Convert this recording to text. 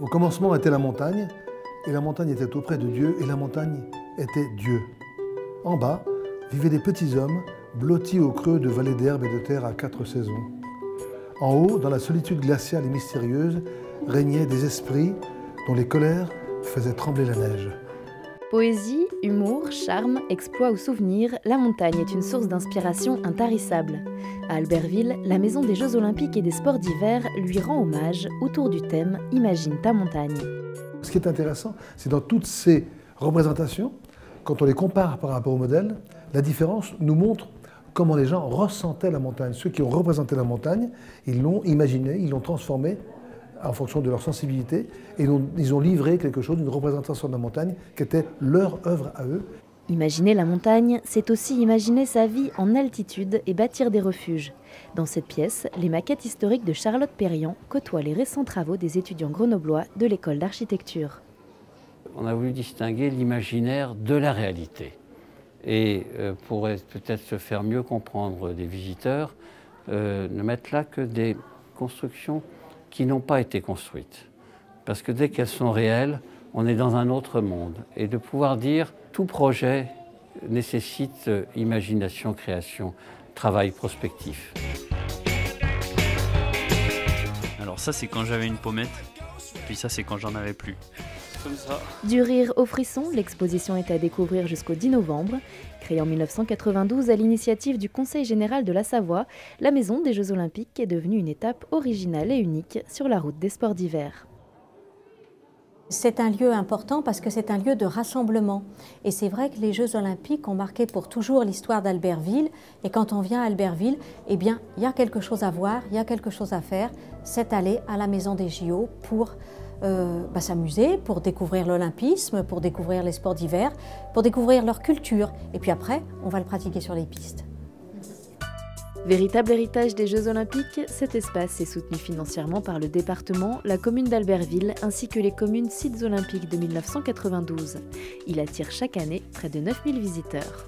Au commencement était la montagne, et la montagne était auprès de Dieu, et la montagne était Dieu. En bas vivaient des petits hommes, blottis au creux de vallées d'herbes et de terre à 4 saisons. En haut, dans la solitude glaciale et mystérieuse, régnaient des esprits dont les colères faisaient trembler la neige. Poésie, humour, charme, exploit ou souvenir, la montagne est une source d'inspiration intarissable. À Albertville, la Maison des Jeux Olympiques et des Sports d'hiver lui rend hommage autour du thème « Imagine ta montagne ». Ce qui est intéressant, c'est dans toutes ces représentations, quand on les compare par rapport au modèle, la différence nous montre comment les gens ressentaient la montagne. Ceux qui ont représenté la montagne, ils l'ont imaginée, ils l'ont transformée en fonction de leur sensibilité, et ils ont livré quelque chose, une représentation de la montagne qui était leur œuvre à eux. Imaginer la montagne, c'est aussi imaginer sa vie en altitude et bâtir des refuges. Dans cette pièce, les maquettes historiques de Charlotte Perriand côtoient les récents travaux des étudiants grenoblois de l'école d'architecture. On a voulu distinguer l'imaginaire de la réalité. Et pour peut-être se faire mieux comprendre des visiteurs, ne mettre là que des constructions qui n'ont pas été construites. Parce que dès qu'elles sont réelles, on est dans un autre monde. Et de pouvoir dire tout projet nécessite imagination, création, travail prospectif. Alors ça, c'est quand j'avais une pommette, puis ça, c'est quand j'en avais plus. Comme ça. Du rire au frisson, l'exposition est à découvrir jusqu'au 10 novembre. Créée en 1992 à l'initiative du Conseil général de la Savoie, la Maison des Jeux Olympiques est devenue une étape originale et unique sur la route des sports d'hiver. C'est un lieu important parce que c'est un lieu de rassemblement. Et c'est vrai que les Jeux Olympiques ont marqué pour toujours l'histoire d'Albertville. Et quand on vient à Albertville, eh bien, il y a quelque chose à voir, il y a quelque chose à faire. C'est aller à la Maison des JO pour s'amuser, pour découvrir l'olympisme, pour découvrir les sports d'hiver, pour découvrir leur culture. Et puis après, on va le pratiquer sur les pistes. Véritable héritage des Jeux Olympiques, cet espace est soutenu financièrement par le département, la commune d'Albertville ainsi que les communes sites olympiques de 1992. Il attire chaque année près de 9000 visiteurs.